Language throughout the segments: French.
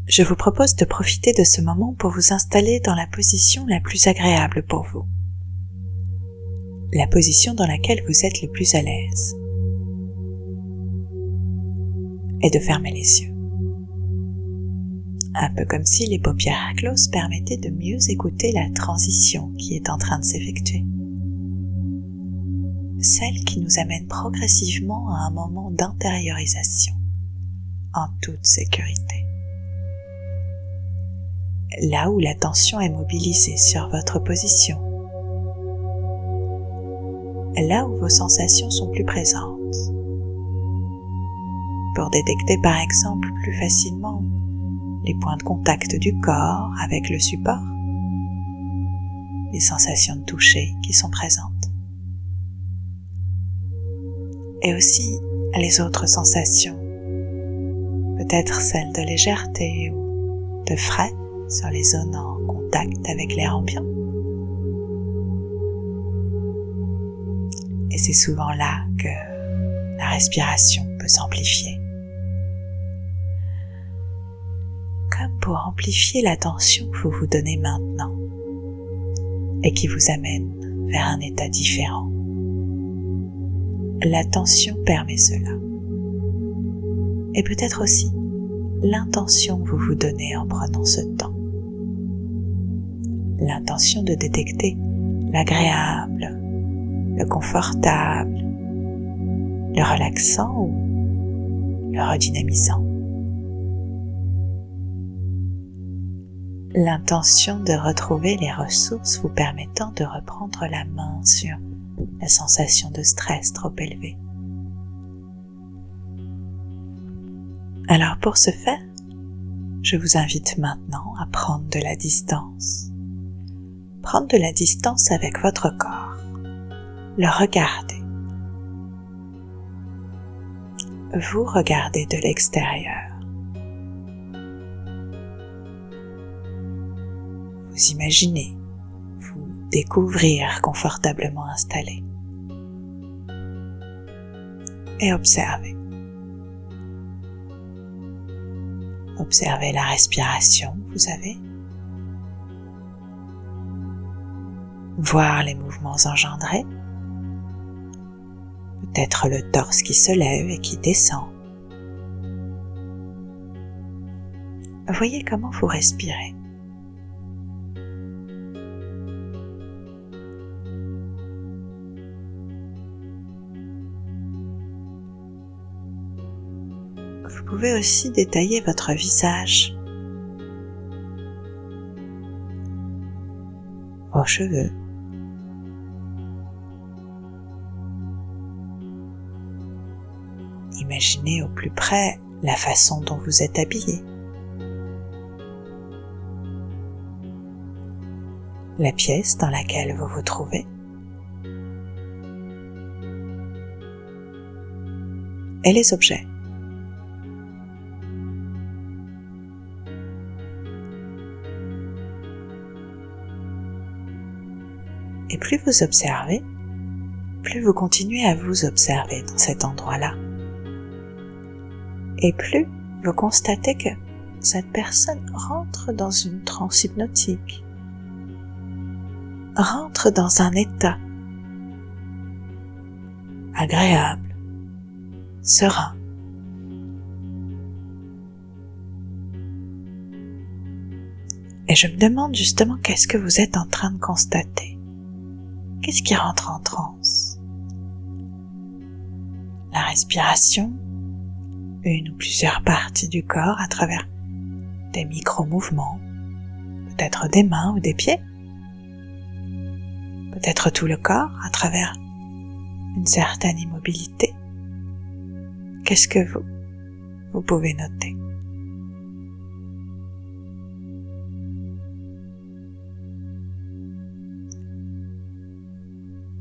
je vous propose de profiter de ce moment pour vous installer dans la position la plus agréable pour vous, la position dans laquelle vous êtes le plus à l'aise, et de fermer les yeux. Un peu comme si les paupières closes permettaient de mieux écouter la transition qui est en train de s'effectuer. Celle qui nous amène progressivement à un moment d'intériorisation, en toute sécurité. Là où l'attention est mobilisée sur votre position, là où vos sensations sont plus présentes, pour détecter par exemple plus facilement les points de contact du corps avec le support, les sensations de toucher qui sont présentes, et aussi les autres sensations, peut-être celles de légèreté ou de frais sur les zones en contact avec l'air ambiant. Et c'est souvent là que la respiration peut s'amplifier. Comme pour amplifier l'attention que vous vous donnez maintenant et qui vous amène vers un état différent. L'attention permet cela. Et peut-être aussi l'intention que vous vous donnez en prenant ce temps. L'intention de détecter l'agréable, le confortable, le relaxant ou le redynamisant. L'intention de retrouver les ressources vous permettant de reprendre la main sur la sensation de stress trop élevée. Alors pour ce faire, je vous invite maintenant à prendre de la distance. Prendre de la distance avec votre corps, le regarder. Vous regardez de l'extérieur. Vous imaginez vous découvrir confortablement installé. Et observez. Observez la respiration que vous avez. Voir les mouvements engendrés. Peut-être le torse qui se lève et qui descend. Voyez comment vous respirez. Vous pouvez aussi détailler votre visage, vos cheveux, imaginez au plus près la façon dont vous êtes habillé, la pièce dans laquelle vous vous trouvez, et les objets. Et plus vous observez, plus vous continuez à vous observer dans cet endroit-là. Et plus vous constatez que cette personne rentre dans une transe hypnotique, rentre dans un état agréable, serein. Et je me demande justement qu'est-ce que vous êtes en train de constater. Qu'est-ce qui rentre en transe? La respiration, une ou plusieurs parties du corps à travers des micro-mouvements, peut-être des mains ou des pieds, peut-être tout le corps à travers une certaine immobilité. Qu'est-ce que vous pouvez noter?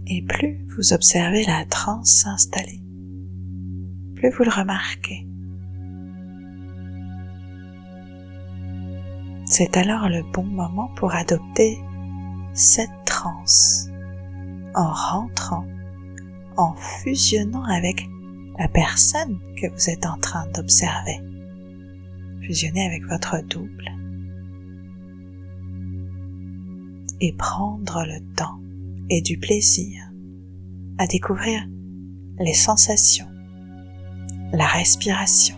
Et plus vous observez la transe s'installer, plus vous le remarquez. C'est alors le bon moment pour adopter cette transe en rentrant, en fusionnant avec la personne que vous êtes en train d'observer. fusionner avec votre double et prendre le temps et du plaisir à découvrir les sensations, la respiration.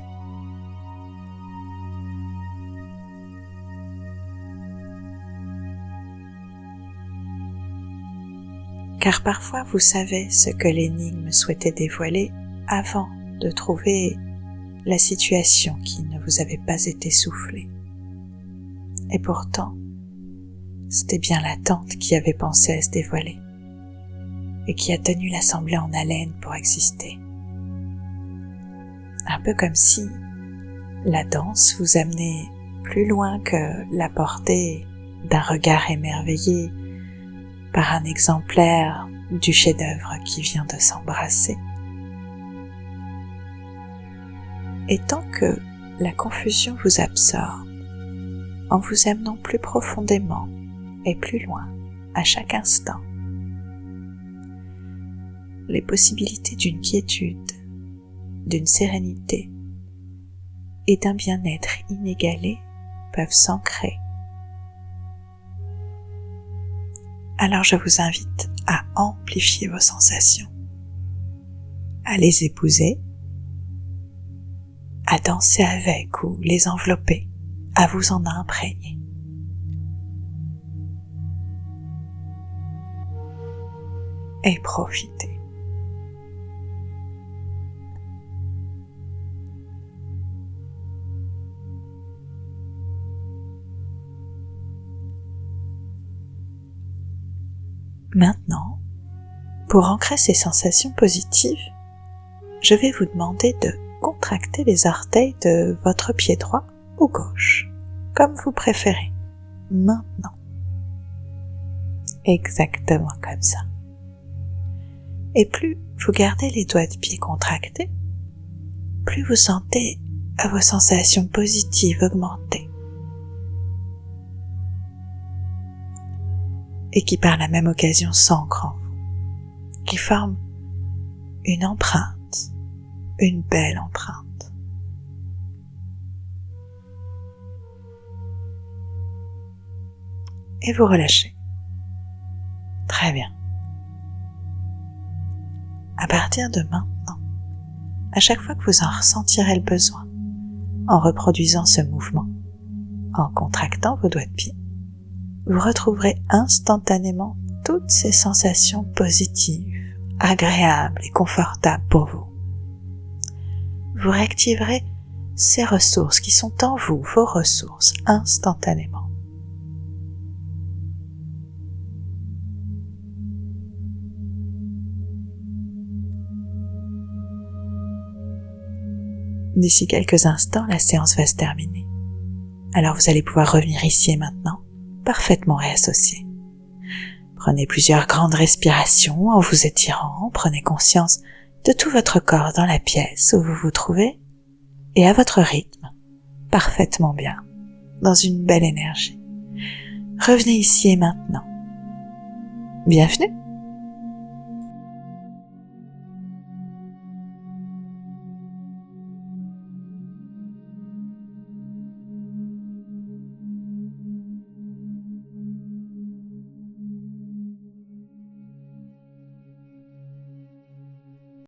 Car parfois vous savez ce que l'énigme souhaitait dévoiler avant de trouver la situation qui ne vous avait pas été soufflée. Et pourtant, c'était bien l'attente qui avait pensé à se dévoiler et qui a tenu l'assemblée en haleine pour exister. Un peu comme si la danse vous amenait plus loin que la portée d'un regard émerveillé par un exemplaire du chef-d'œuvre qui vient de s'embrasser. Et tant que la confusion vous absorbe, en vous amenant plus profondément et plus loin à chaque instant, les possibilités d'une quiétude, d'une sérénité et d'un bien-être inégalé peuvent s'ancrer. Alors je vous invite à amplifier vos sensations, à les épouser, à danser avec ou les envelopper, à vous en imprégner. Et profitez. Maintenant, pour ancrer ces sensations positives, je vais vous demander de contracter les orteils de votre pied droit ou gauche, comme vous préférez, maintenant. Exactement comme ça. Et plus vous gardez les doigts de pied contractés, plus vous sentez vos sensations positives augmenter. Et qui par la même occasion s'ancrent en vous, qui forment une empreinte, une belle empreinte. Et vous relâchez. Très bien. À partir de maintenant, à chaque fois que vous en ressentirez le besoin, en reproduisant ce mouvement, en contractant vos doigts de pied, vous retrouverez instantanément toutes ces sensations positives, agréables et confortables pour vous. Vous réactiverez ces ressources qui sont en vous, vos ressources, instantanément. D'ici quelques instants, la séance va se terminer. Alors vous allez pouvoir revenir ici et maintenant, parfaitement réassocié. Prenez plusieurs grandes respirations en vous étirant, prenez conscience de tout votre corps dans la pièce où vous vous trouvez et à votre rythme, parfaitement bien, dans une belle énergie. Revenez ici et maintenant. Bienvenue.